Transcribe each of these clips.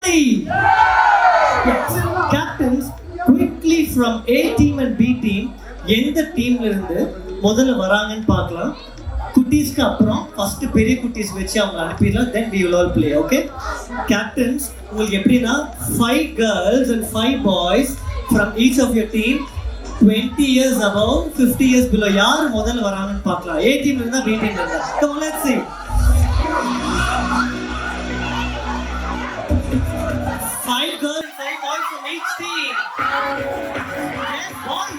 Yes. Captains, quickly from A team and B team, எந்த டீம்ல இருந்து முதல்ல வராங்கன்னு பார்க்கலாம். குட்டீஸ்க்கு அப்புறம் ஃபர்ஸ்ட் பெரிய குட்டீஸ் வச்சு அவங்க அனுப்பிடலாம். Then we will all play. Okay? Captains, உங்களுக்கு எப்படின்னா 5 girls and 5 boys from each of your team, 20 years above, 50 years below. யார் முதல்ல வராங்கன்னு பார்க்கலாம். A team இருந்தா B team இருந்தா. Come on, let's see. 5 girls, 5 boys from each team. Yes, boys.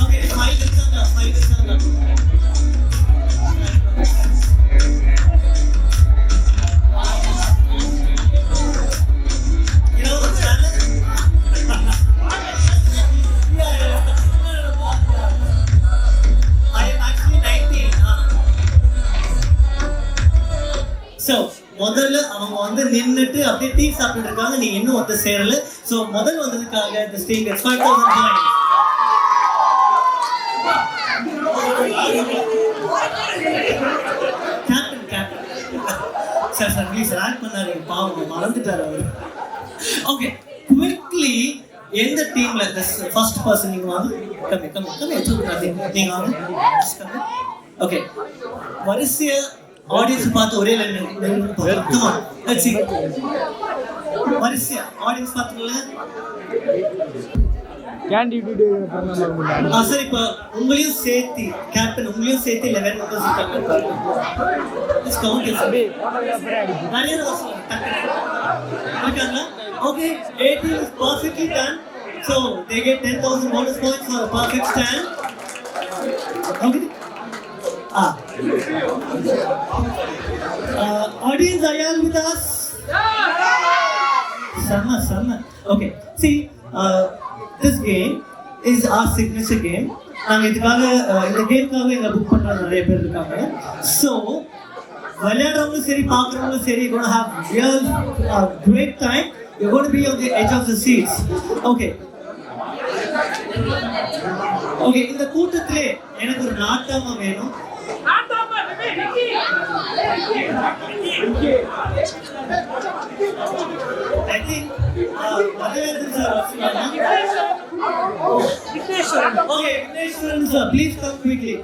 Okay, 5 இருக்காங்க. So, முதல்ல அவங்க வந்து நின்னுட்டு அப்படியே டீ சாப்பிட்டு இருக்காங்க. நீங்க இன்னும் வந்து சேரல. So, முதல் வந்ததுக்காக the team gets 5,000 points. Captain. Sir, please rank பண்ணாதீங்க. பாவம் மறந்துட்டாரு அவரு. Okay, quickly எந்த டீம்ல ஃபர்ஸ்ட் பர்சன் நீங்க வாங்க. come நீங்க வாங்க. Okay. வரிசையா ஆடியன்ஸ் பார்த்து ஒரே line come on, let's see. வரிசையா ஆடியன்ஸ் பார்த்துங்களா? கேண்டிடேட் பண்ணலாம். சரி, இப்போ உங்களையும் சேர்த்து கேப்டன் உங்களையும் சேர்த்து 11 மெம்பர்ஸ் இருக்காங்க. Let's count it. நிறைய இருக்காங்க. Okay, 18 is perfectly done. So, they get 10,000 bonus points for a perfect stand. Okay. Audience, are you all with us? Summer. Okay. See, this game is our signature game. நாங்கள் இதுக்காக இந்த கேமுக்காக எங்களை book பண்ணுற நிறைய பேர் இருக்காங்க. ஸோ விளையாடுறவங்களும் சரி பார்க்குறவங்களும் சரி going to have real great time. You're going to be on the edge of the seats. Okay. இந்த கூட்டத்திலே எனக்கு ஒரு நாட்டாமா வேணும். I think Madhavan sir. Okay, Vigneshwaran sir, please come quickly.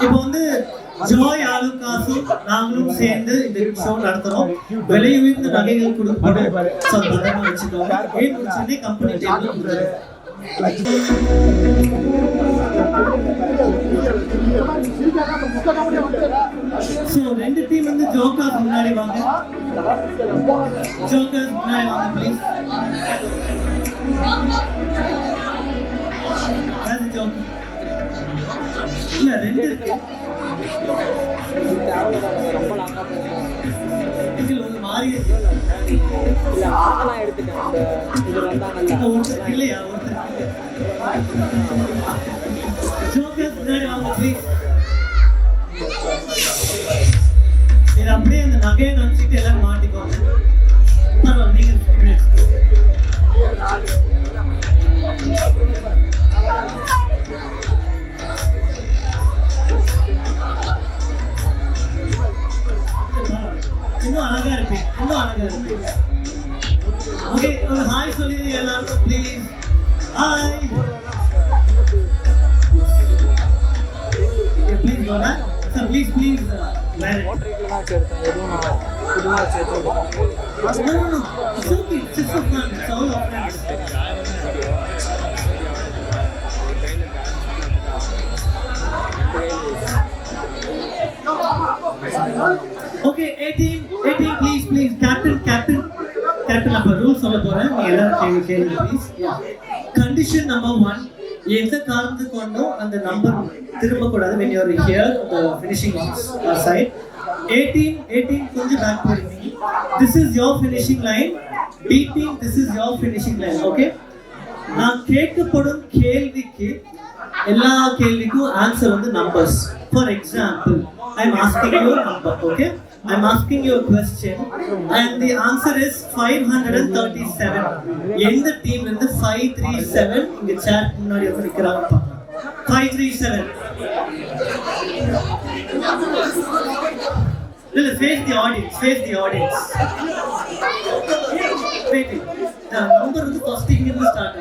இப்போ வந்து ஜோய் ஆலுகாசு நாங்களும் சேர்ந்து இந்த ஷோ நடத்துறோம். விலை உயர்ந்த நகைகள் கொடுக்கணும். வச்சுக்கோங்க. கம்பெனி ஸோ 2 டீம் வந்து ஜோக்கர்ஸ் முன்னாடி வாங்க. ப்ளீஸ். இல்ல 2 இருக்கு. இதுல ஒரு மாறி இல்ல நான் எடுத்துட்டேன். இது வந்தாங்கல்ல இல்லையா ஜோக்கர்ஸ் முன்னாடி வாங்க ப்ளீஸ். இது அப்படியே அந்த நகையை நினைச்சிட்டு எல்லாரும் மாட்டிக்கோங்க. நீங்க இன்னும் அழகா இருப்பீங்க. ஓகே, ஒரு ஹாய் சொல்லி எல்லாருக்கும் ப்ளீஸ். ஹாய். ப்ளீஸ் கோனா சார், ப்ளீஸ் மோட்டரிக்கலாம் சேர்த்தேன். எதுவும் நான் புதுவாக சேர்த்து ஓகே 18 ப்ளீஸ் கேப்டன் அப்ப ரூல் சொல்ல போறேன், நீங்க எல்லாரும் கேளுங்க ப்ளீஸ். கண்டிஷன் நம்பர் 1, எந்த காரணத்துக்கு கொண்டும் அந்த நம்பர் திரும்ப கூடாது when you are here the finishing side. 18 கொஞ்சம் பேக் போறீங்க. This is your finishing line. 18 this is your finishing line. Okay, நான் கேட்கப்படும் கேள்விக்கு எல்லா கேள்விக்கும் ஆன்சர் வந்து numbers. For example, I am asking you a number. Okay, I am asking you a question and the answer is 537. எந்த டீம்ல இருந்து 537 இங்க சாட் முன்னாடி வந்து நிக்கறாங்க பாருங்க. 537. Let's face the audience. Wait, the number is first thing in the start.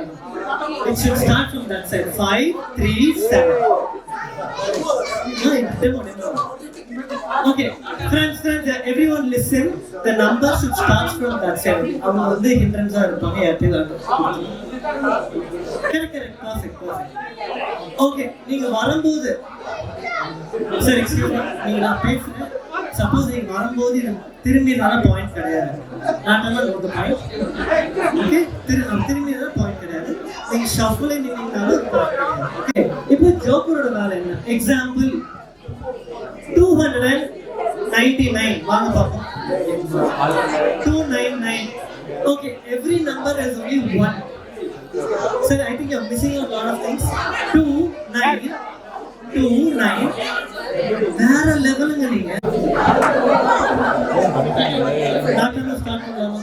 It should start from that side. 537. No. Okay, friends, everyone listen. The number should start from that side. அவங்க வந்து ஹிண்ட்ரன்ஸா இருப்பாங்க யார்ட்டேதான். Correct, perfect. Okay, நீங்க வரும்போது சரி excuse me, நீங்க நான் பேசுறேன். Suppose நீங்க வரும்போது திரும்பினால பாயிண்ட் கிடையாது. நாட்டெல்லாம் ஒரு பாயிண்ட். ஓகே, திரும்பினால பாயிண்ட் கிடையாது. நீங்க ஷஃபிள் நின்னீங்கனால பாயிண்ட் கிடையாது. ஓகே, இப்போ ஜோக்கரோட வேலை என்ன? எக்ஸாம்பிள் 299. வாங்க பாப்போம். 299. Okay, every number has only one. Sir, I think you're missing a lot of things. 29. வேற லெவலுங்க நீங்க. டாக்டர் ஸ்டார்ட் பண்ணலாமா?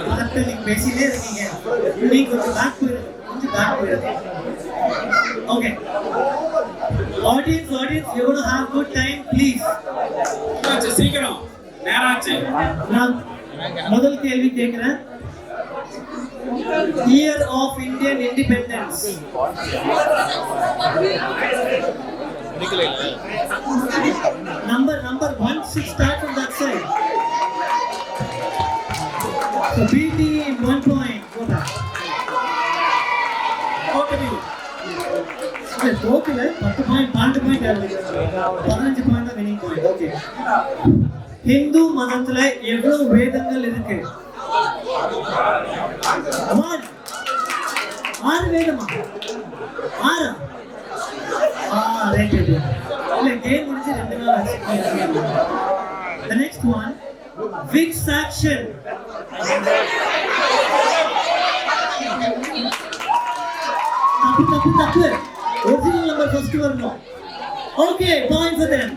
டாக்டர் நீங்க பேசிட்டே இருக்கீங்க. நீங்க கொஞ்சம் பேக் போயிடுங்க. Okay. Audience, you're going to have good time, please. சீக்கிரம் நேராச்சு. நான் முதல் கேள்வி கேட்கிறேன். Year of Indian Independence. Number 1 should start from that side. So BT 1 point. Go back. Okay. Okay 10 point 12 point ஆகுது. 15 பாயிண்ட் தான் வினிங் பாயிண்ட். ஓகே, ஹிந்து மதத்துல எவ்வளவு வேதங்கள் இருக்கு? 6 வேதமா? 6 ரைட். இல்ல கேம் முடிஞ்சு 2 நாள் ஆச்சு. The next one, which section? தப்பு. Original number first வரணும். Okay, point for them.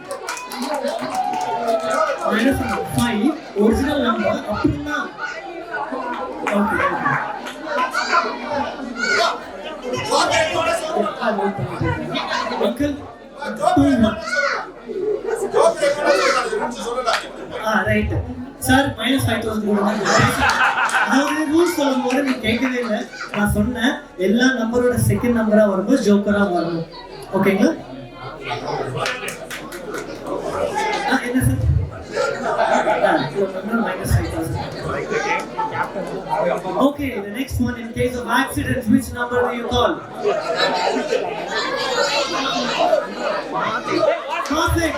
-5 original number அப்படினா. Okay. Uncle 21. Right. சார் -5000 கொடுங்க. அதாவது ரூல்ஸ் சொல்லும்போது நீ கேட்கவே இல்லை. நான் சொன்னேன் எல்லா நம்பரோட செகண்ட் நம்பரா வரும்போது ஜோக்கரா வரணும். ஓகேங்களா? என்ன sir? -5000. Okay, the next one, in case of accidents, which number do you call? Perfect.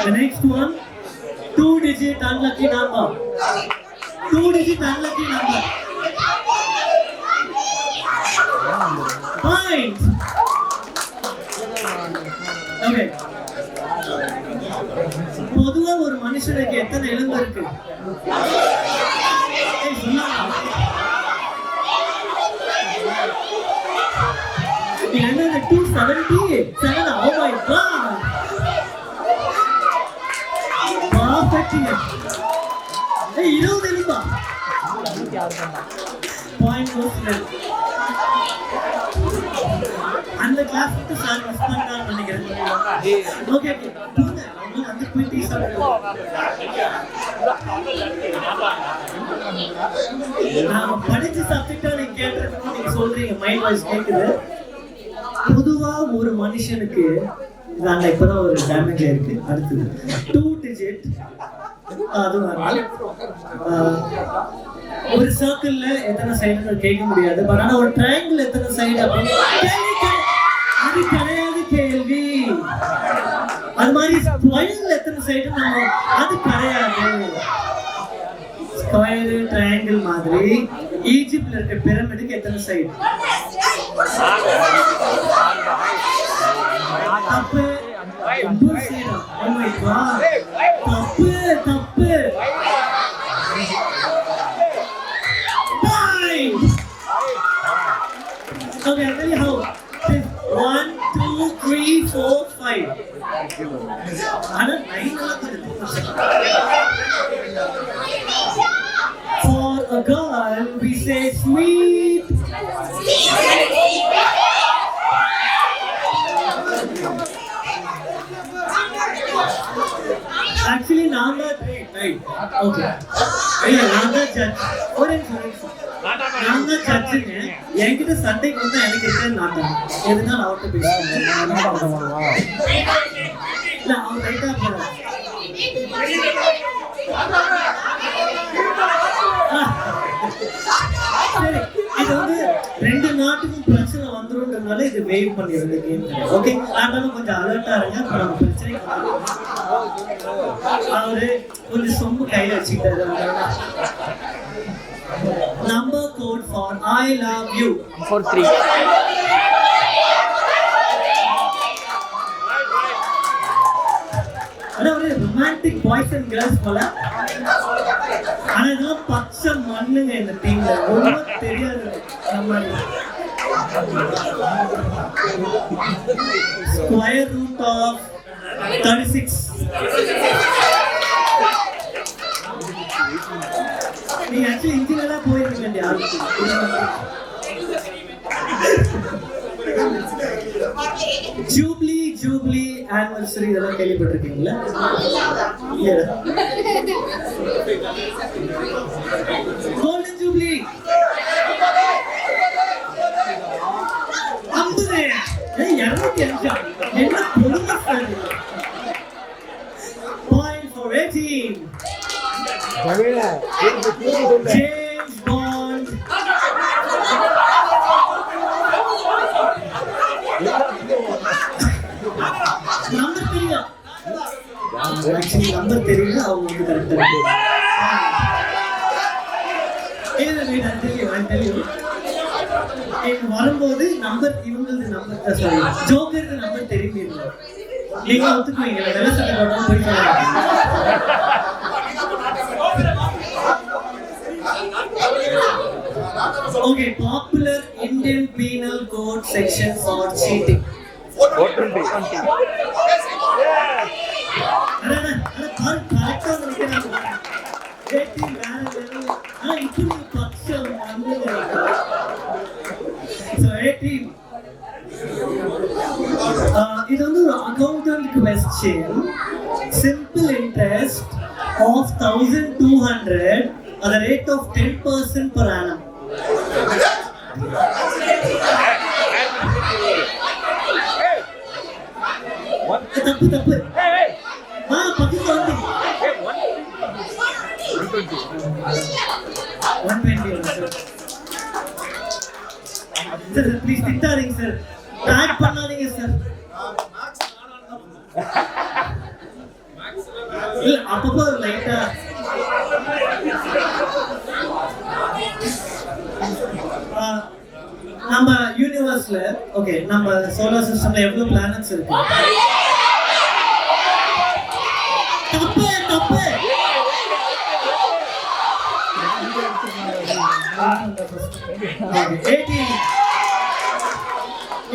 The next one, 2-digit unlucky number. Point. Okay. பொதுவா ஒரு மனுஷனுக்கு எத்தனை எலும்பு இருக்கு? என்னது 277? Oh my god. Perfect. 20 எலும்பா? Point goes to அந்த கிளாஸ்க்கு சார் மிஸ் பண்ணான்னு நினைக்கிறேன். ஓகே அந்த 27. நான் படிச்ச சப்ஜெக்டா நீங்க கேட்டிருக்கணும். நீங்க சொல்றீங்க மைண்ட் வாய்ஸ் கேக்குது. பொதுவா ஒரு மனுஷனுக்கு நாங்க இப்பதான் ஒரு டேமேஜ் ஆயிருக்கு. அடுத்தது 2 digit, அது ஒரு சர்க்கிள்ல எத்தனை சைடுன்னு கேட்க முடியாது. பட் ஆனா ஒரு ட்ரையாங்கிள் எத்தனை சைடு அப்படின்னு அது கிடையாது கேள்வி. அது மாதிரி ஸ்கொயர்ல எத்தனை சைடு நம்ம அது கிடையாது. ஸ்கொயர் ட்ரையாங்கிள் மாதிரி ஈஜிப்ட்ல இருக்க பிரமிடுக்கு எத்தனை சைடு? தப்பு. Oh my God. தப்பு தப்பு. Okay, I'll tell you how. 1, 2, 3, 4, 5. Ana 9 ala For a girl, we say sweet. Actually, நான் தான் okay. இல்ல நான் தான் ஜட்ஜ். ஒரு நிமிஷம். நான் தான் ஜட்ஜுங்க. என்கிட்ட சண்டைக்கு வந்து எனக்கு இருக்கேன்னு நான் தான். எதுனா அவர்கிட்ட பேசுறேன். இல்ல அவன் ரைட்டா போறான். சரி, இது வந்து ரெண்டு நாட்டுக்கும் பிரச்சனை வந்துருன்றதுனால இது வேவ் பண்ணிடுறது கேம். ஓகே, ஆனாலும் கொஞ்சம் அலர்ட்டா இருங்க. அப்ப நம்ம பிரச்சனை அவரு கொஞ்சம் சொம்பு கையில வச்சுக்கிட்டாரு. Number code for I love you. 43. அதாவது ரொமான்டிக் பாய்ஸ் அண்ட் கேர்ள்ஸ் போல. ஆனா இதெல்லாம் பச்சை மண்ணுங்க இந்த டீம்ல. ஒன்றும் தெரியாது நம்ம. Square root of 36. நீங்க ஆக்சுவலி இன்ஜினியரா போயிருக்க வேண்டிய ஆளு. ஜூப்ளி ஆனிவர்சரி இதெல்லாம் கேள்விப்பட்டிருக்கீங்களா? Golden jubilee 50. 205. என்ன பொறுமை sir. Point for 18. James Bond. Number தெரியல. ஆக்சுவலி நம்பர் தெரியல. அவங்க வந்து கரெக்டா வரும்போது நம்பர் இவங்களது நம்பர் சாரி ஜோக்கருக்கு நம்பர் தெரியும். நீங்க ஒத்துக்குவீங்க வெள்ள சட்டை போட்டு போயிட்டு. Okay, popular Indian penal code section for cheating. 420. இது வந்து ஒரு accountant question. Simple interest of 1200 at the rate of 10% per annum. தப்பு பக்கத்துல வந்து 120. சார் ப்ளீஸ் திட்டாதீங்க சார். டாக் பண்ணாதீங்க சார். இல்ல அப்பப்போ லைட்டா நம்ம யூனிவர்ஸ்ல ஓகே நம்ம சோலார் சிஸ்டம்ல எவ்வளவு பிளானட்ஸ் இருக்கு? தப்பு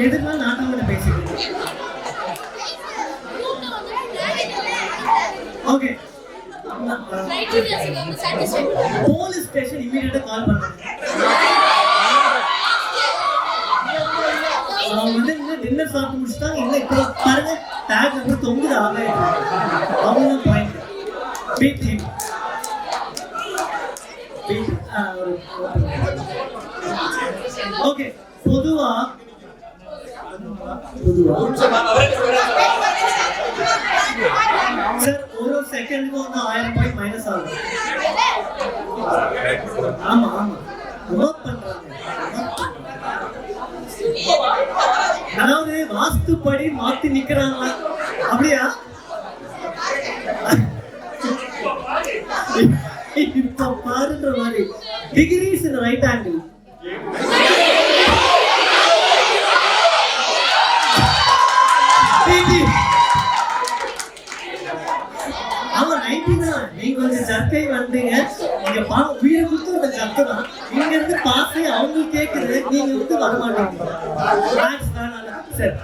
எதுனா நாட்டாம பேசிக்கிட்டு. ஓகே போலீஸ் ஸ்டேஷன் இமீடியட்டா கால் பண்ணுங்க. அவங்க வந்து இன்னும் டின்னர் சாப்பிட்டு முடிச்சுட்டாங்க. இன்னும் இப்போ பாருங்க டேக் நம்பர் 9 ஆகவே அவங்க பாயிண்ட் பீட் டீம் ஓகே. பொதுவா சார் ஒரு செகண்டுக்கு வந்து 1000 பாயிண்ட் மைனஸ் ஆகும். ஆமா ஆமா ஒர்க் பண்றாங்க. அதாவது வாஸ்துப்படி மாத்தி நிக்கிறாங்களா அப்படியா? இப்ப பாருன்ற மாதிரி டிகிரிஸ் இன் ரைட் ஆங்கிள். அவன் 90 தான். நீங்க கொஞ்சம் ஜர்க்கை வந்தீங்க. நீங்க வீடு கொடுத்து ஒரு ஜர்க்கை தான். இங்க இருந்து பாசை அவங்களுக்கு கேக்குது, நீங்க வந்து வர மாட்டீங்க. மேக்ஸ் வேணாம் சார்.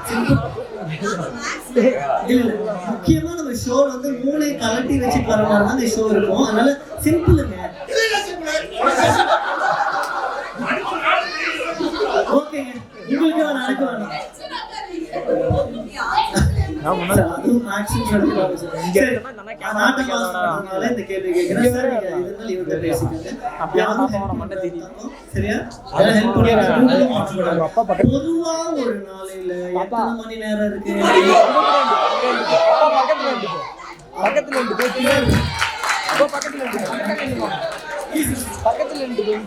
இல்ல முக்கியமா நம்ம ஷோ வந்து மூளை கலட்டி வச்சுட்டு வர மாதிரி தான் இந்த ஷோ இருக்கும். அதனால சிம்பிளுங்க. ஓகேங்க, உங்களுக்கு நடக்க வேணாம். அதுவும் மேக்ஸிமம் சொல்லிடுவாங்க சார். இந்த கேள்வி கேட்கிறேன் சார். நீங்க இருந்தாலும் இவர்கிட்ட பேசிக்கோங்க. சரியா? ஹெல்ப் பண்ணுங்க. பொதுவா ஒரு நாளையில எத்தனை மணி நேரம் இருக்கு? பக்கத்துல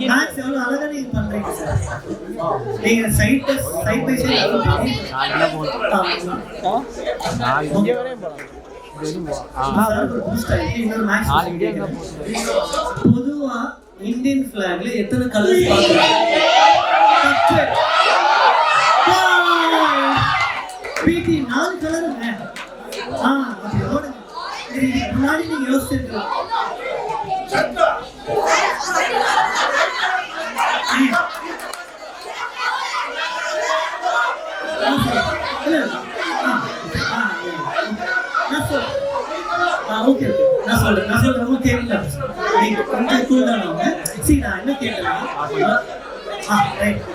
மேக்ஸ் எவ்வளவு அழகா நீங்க பண்றீங்க சார். நீங்க சைட் பை சைட் பொதுவா இந்தியன் பிளாக்ல எத்தனை கலர்ஸ் பாக்குறீங்க? பிடி 4 கலருங்க. முன்னாடி நீங்க யோசிச்சிருக்கலாம். நான் சொல்றேன் கேட்கல. நீங்க கொஞ்சம் கூல் ஆனவங்க. சரி, நான் என்ன கேட்டேன்னா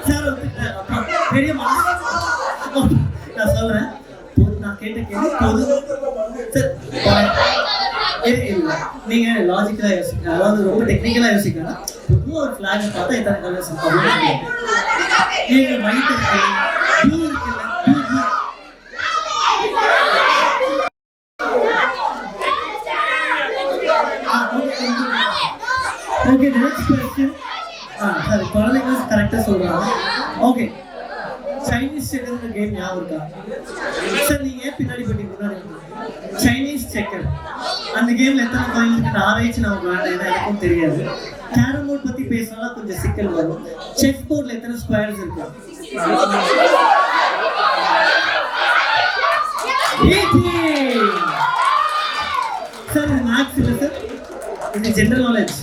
சார் வந்து பெரிய நான் சொல்றேன். நான் கேட்ட கேள்வி பொது நீங்க லாஜிக்கலா யோசிக்க, அதாவது ரொம்ப டெக்னிக்கலா யோசிக்கணும். பொதுவா ஒரு ஃபிளாக் பார்த்தா எத்தனை கலர்ஸ் நீங்க மைண்ட் ப்ளூ இருக்குல்ல, ஓகே. Next question. சரி, குழந்தைங்க கரெக்டா சொல்றாங்க. ஓகே, சைனீஸ் செக்கர் கேம் ஞாபகம் இருக்கா சார்? நீங்க பின்னாடி போட்டி முன்னாடி சைனீஸ் செக்கர் அந்த கேம்ல எத்தனை காயின் இருக்கு ஆராய்ச்சி நமக்கு வேண்டாம், ஏன்னா எனக்கும் தெரியாது. கேரம் போர்ட் பத்தி பேசினா கொஞ்சம் சிக்கல் வரும். செஸ் போர்ட்ல எத்தனை ஸ்கொயர்ஸ் இருக்கு? 18. சார் இது மேக்ஸ் இல்ல சார், இது ஜெனரல் நாலேஜ்.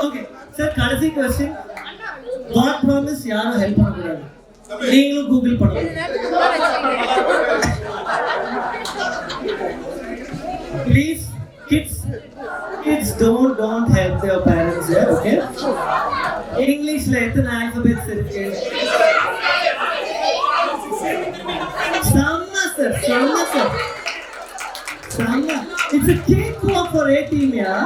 ஓகே சார், கடைசி क्वेश्चन. காட் ப்ராமிஸ் யாரும் ஹெல்ப் பண்ண கூடாது. நீங்களும் கூகுள் பண்ணுங்க. Please kids don't help their parents here, okay? இங்கிலீஷ்ல எத்தனை ஆல்பபெட்ஸ் இருக்கு? சம்மா sir. It's a cakewalk for a team, yeah.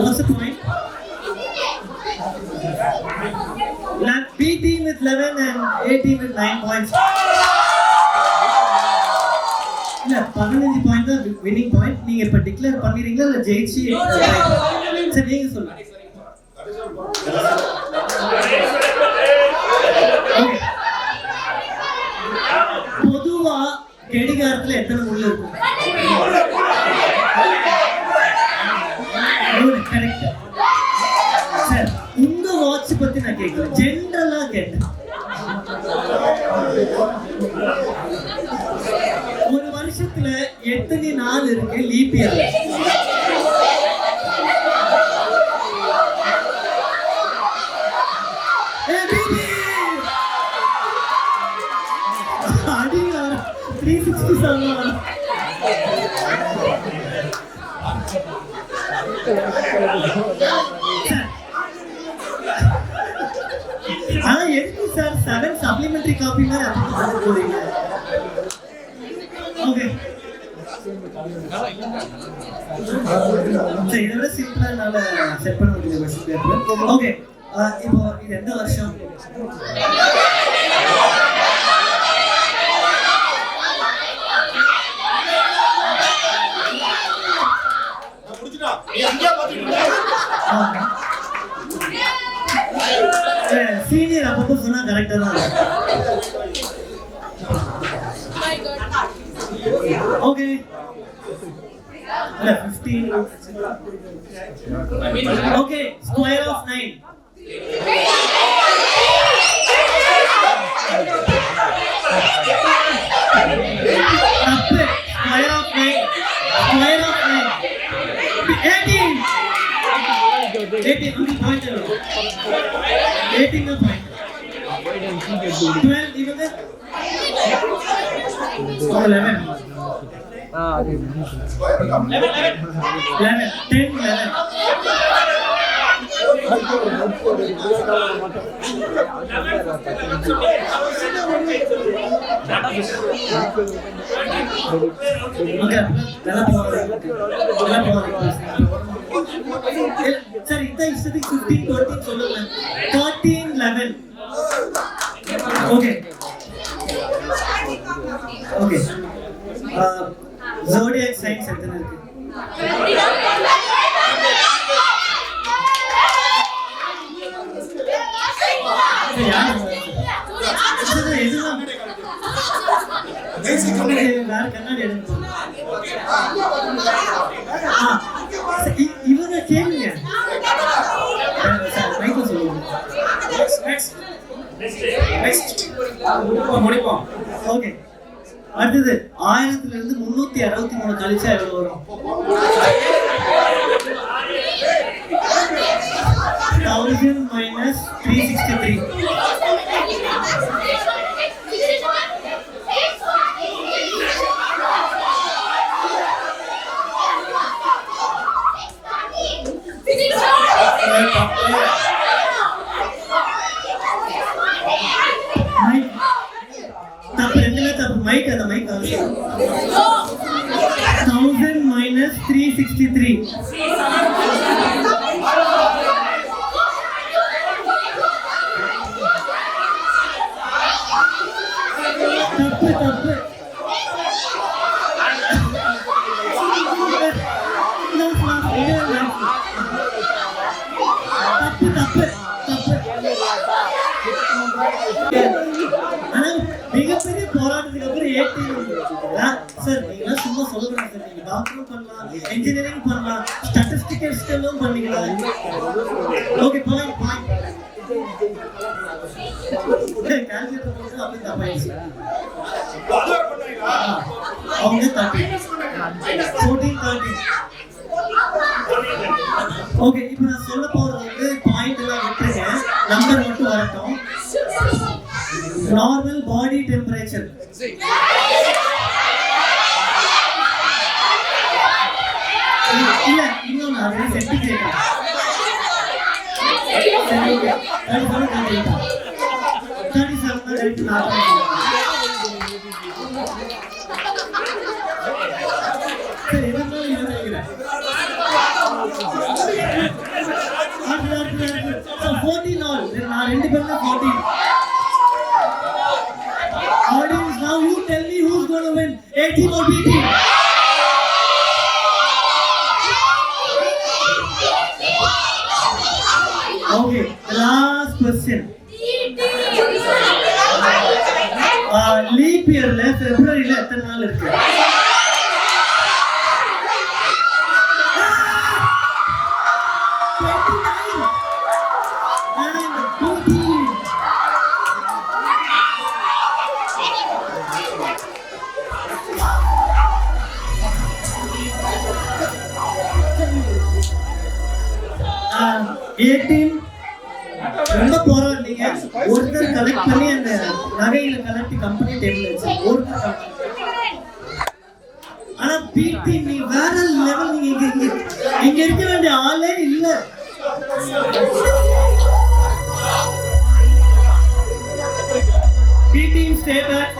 What's the point? B team with 11 and A team with 9 points. இல்ல 15 point தான் winning point. நீங்க இப்ப declare பண்ணிரீங்களா இல்ல ஜெயிச்சு? சரி, நீங்க சொல்லுங்க. பொதுவா கடிகாரத்துல எத்தனை முள் இருக்கும்? Correct sir. உங்க வாட்ச் பத்தி நான் கேட்கல, ஜெனரலா கேட்டேன். ஒரு வருஷத்துல எத்தனை நாள் இருக்கு லீப் இயர்ல? அடியா 367. எதுக்கு சார் 7 சப்ளிமெண்டரி காப்பி மாதிரி அப்படி போறீங்க? ஓகே, சரி, இதை விட சிம்பிளா என்னால செட் பண்ண முடியுது கொஸ்டின் பேப்பர். ஓகே, இப்போ இது எந்த வருஷம்? சீனியர் அப்பப்போ சொன்னா கரெக்டா தான் okay 15 okay square of 9 Square of 9. Square of 9. 18. 18. Only point. 18 no point. 12 even there. 11. 11. 10. 11. Sir, इतना इससे 15, 14 सोलो में 13, 11. Okay. Okay. Zodiac signs எத்தனை இருக்கு? இவங்க கேளுங்க முடிப்போம். ஓகே அடுத்தது 1000 இருந்து 363 கழிச்சா எவ்வளவு வரும்? 1000 minus 363. Mic and the mic also. 1000 minus 363. மிகப்பெரிய போராட்டத்துக்கு அப்புறம் 18 சார் நீங்க சும்மா சொல்லக்கூடாது சார். நீங்க டாக்டரும் பண்ணலாம், இன்ஜினியரிங் பண்ணலாம், ஸ்டாட்டிஸ்டிக்கல் ஸ்கில்லும் பண்ணிக்கலாம். ஓகே பாயிண்ட் கால்குலேட்டர் போட்டு அப்படியே தப்பாயிடுச்சு. அவங்க 14 13. ஓகே இப்போ நான் சொல்ல போறது வந்து பாயிண்ட் எல்லாம் விட்டுருங்க, நம்பர் மட்டும் வரட்டும். Normal body temperature. இல்ல இன்னும் நான் சென்டிகிரேட் 37 சரி எதனால நினைக்கிறேன் 14 ஆல் நான் ரெண்டு பேரும் 14. Audience, now you tell me who's going to win, A team or B team? Okay, last question. Leap year la February la எத்தனை நாள் இருக்கு? ரொம்ப போராடினீங்க. ஒருத்தர் கலெக்ட் பண்ணி அந்த நகையில கலெக்ட் கம்பெனி டேபிள் வச்சு ஒருத்தர். ஆனா பிடி நீ வேற லெவல். நீங்க இங்க இருக்க வேண்டிய ஆளே இல்ல. பிடி ஸ்டே பேக்.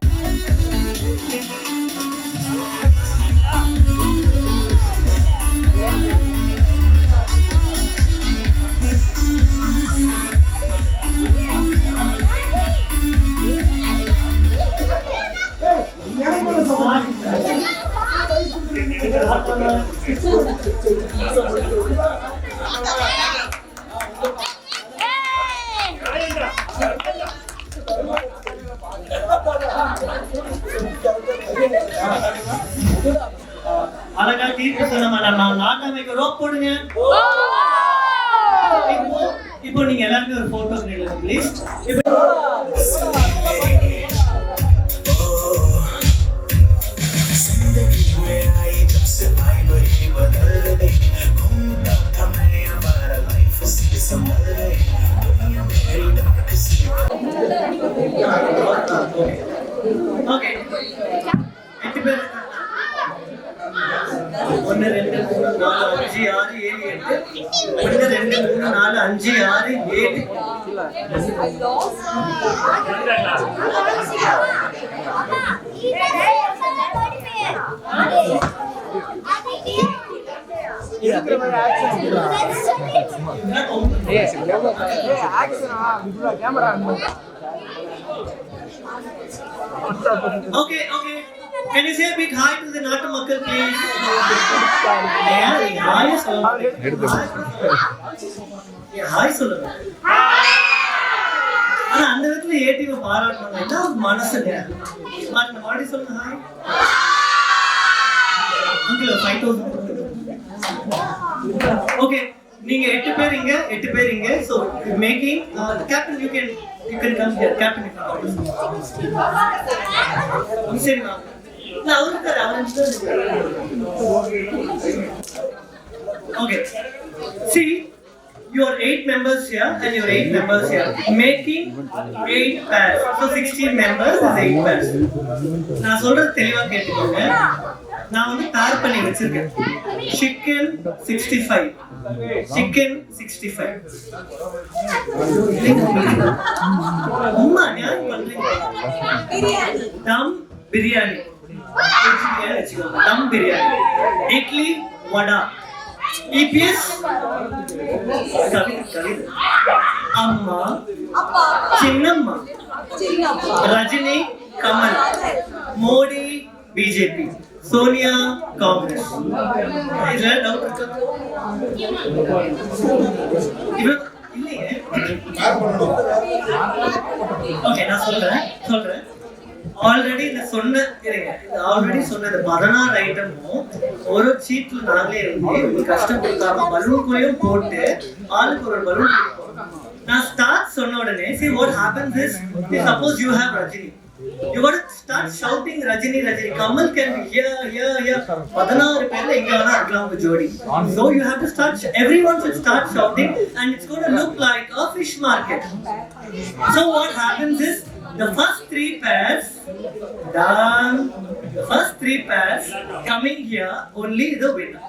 அழகா தீர்ப்பு சொன்ன மேடம் நான் நாட்டாமைக்கு ரோப் போடுங்க. இப்போ நீங்க எல்லாருமே ஒரு போட்டோ எடுங்க ப்ளீஸ். ஓகே 8 பேர் 1 2 3 4 5 6 7 8 1 2 3 4 5 6 7 இருக்கிற மாதிரி ஆக்சன் ஆக்சனா இதுல camera Okay. Can you say a big hi to the Natu Makkal, please? Hi, hi, சொல்லுங்க. ஆனா அந்த இடத்துல ஏடிவி பாராட்டணும் என்ன மனசுங்க. அந்த பாடி சொல்லுங்க ஹாய். அங்கிள் 5000. Okay. நீங்க 8 பேர் இங்க so making captain you can come here captain you can come சரி நான் அவருக்கு okay see you are 8 members here and you are 8 members here making 8 pairs so 16 members is 8 pairs நான் சொல்றது தெளிவா கேட்டுக்கோங்க நான் வந்து பேர் பண்ணி வச்சிருக்கேன் chicken 65 அம்மா ஞான் பண்றீங்க தம் பிரியாணி தம் பிரியாணி இட்லி வடா EPS அம்மா சின்னம்மா ரஜினி கமல் மோடி பிஜேபி சோனியா காங்கிரஸ் இதுல டவுட் இருக்கா ஓகே நான் சொல்றேன் ஆல்ரெடி ஆல்ரெடி சொன்னது 16 ஐட்டமும் ஒரு சீட்ல நாங்களே இருந்து ஒரு கஷ்டம் கொடுக்காம பலூன்குள்ளேயும் போட்டு ஆளுக்கு ஒரு பலூன் நான் ஸ்டார்ட் சொன்ன உடனே see what happens is suppose you have Rajini you got to start shouting Rajini Kamal can be here 16 பேர்ல எங்க வேணா இருக்கலாம் உங்க ஜோடி so you have to start everyone should start shouting and it's going to look like a fish market so what happens is the first 3 pairs done the first 3 pairs coming here only the winner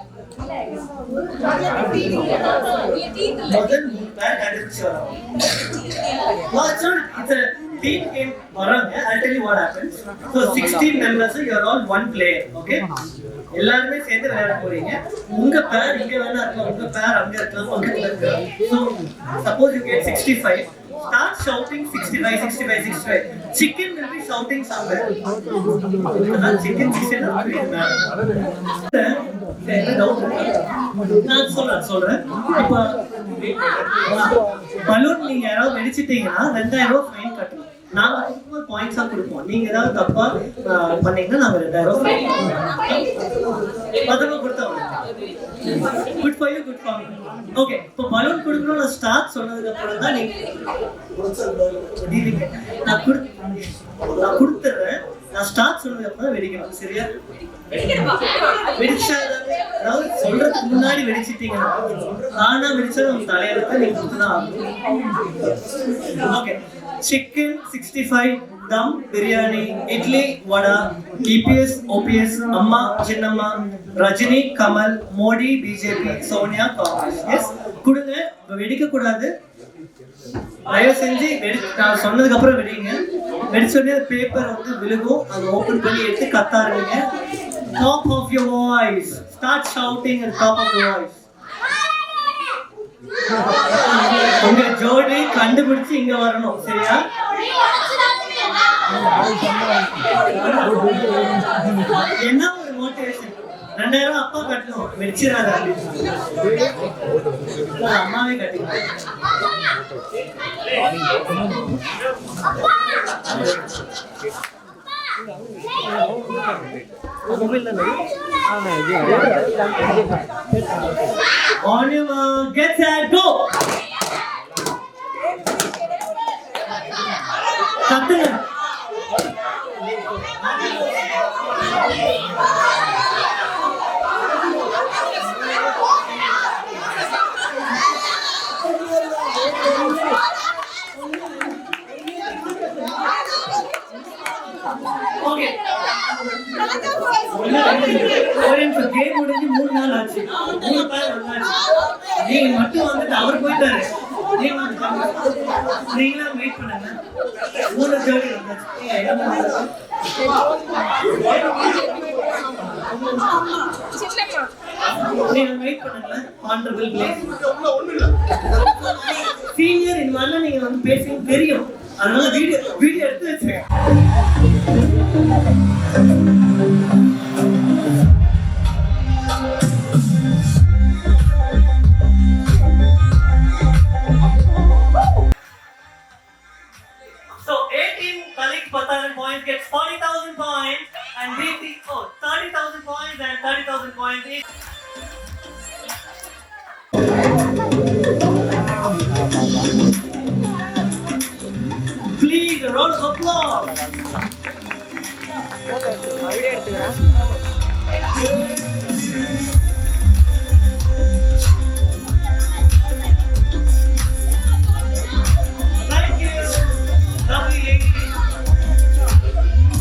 முதல் 3 பேர் கண்டுபிடிச்சு வரோம் it's a team game வராங்க I'll tell you what happens so 16 members you are all one player okay எல்லாரும் சேர்ந்து விளையாட போறீங்க உங்க பேர் இங்க வேணா இருக்கலாம் உங்க பேர் அங்க இருக்கலாம் பக்கத்துல இருக்கலாம் so suppose you get 65 start shouting 65 chicken will be shouting somewhere chicken நான் சொல்றேன் இப்ப பலூன் நீங்க யாராவது வெடிச்சிட்டீங்கன்னா 2000 ரூபாய் ஃபைன் கட்டணும் நாங்க அதுக்கு பாயிண்ட்ஸா கொடுப்போம் நீங்க ஏதாவது தப்பா பண்ணீங்கன்னா நாங்க 2000 ஃபைன் பதமா கொடுத்தோம் good for you good for me okay இப்போ பலூன் கொடுக்கணும் நான் ஸ்டார்ட் சொன்னதுக்கு அப்புறம் தான் நீங்க நான் கொடுத்துறேன் நான் ஸ்டார்ட் சொன்னதுக்கு அப்புறம் தான் வெடிக்கணும் சரியா வெடிச்சா அதாவது சொல்றதுக்கு முன்னாடி வெடிச்சிட்டீங்கன்னா ஆனா வெடிச்சா நம்ம தலையெழுத்து நீங்க கொடுத்துதான் ஆகும் okay chicken 65 dum biryani idli vada EPS OPS amma chinnamma rajini kamal modi BJP sonia congress yes kudunga vedika kudadu தயவு செஞ்சு நான் சொன்னதுக்கு அப்புறம் வெடிங்க வெடிச்சோடனே பேப்பர் வந்து விழுகும் அதை ஓபன் பண்ணி எடுத்து கத்தாருங்க top of your voice start shouting at top of your voice உங்க ஜோடி கண்டுபிடிச்சு இங்க வரணும் சரியா என்ன ஒரு மோட்டிவேஷன் 2000 அந்நேரம் அப்பா கட்டணும் வெச்சிடாத அம்மாவே கட்டிக்கலாம். On your mark, get set, go. கத்துங்க. ஓகே கேம் முடிஞ்சு 3 நாள் ஆச்சு. 3 பேர் வந்தாச்சு. நீங்க மட்டும் வந்துட்டு அவர் போயிட்டாரு. நீங்களும் வெயிட் பண்ணுங்க. 3 ஜோடி வந்தாச்சு. நீங்க வெயிட் பண்ணுங்க. ஆனரபிள் பிளேஸ் சீனியர் இந்த மாதிரிலாம் நீங்க வந்து பேசுங்க தெரியும். அதனால வீடியோ எடுத்து வச்சிருக்கேன். So A team collects 10,000 points, gets 40,000 points, and B team 30,000 points and 30,000 points each. Please, a round of applause.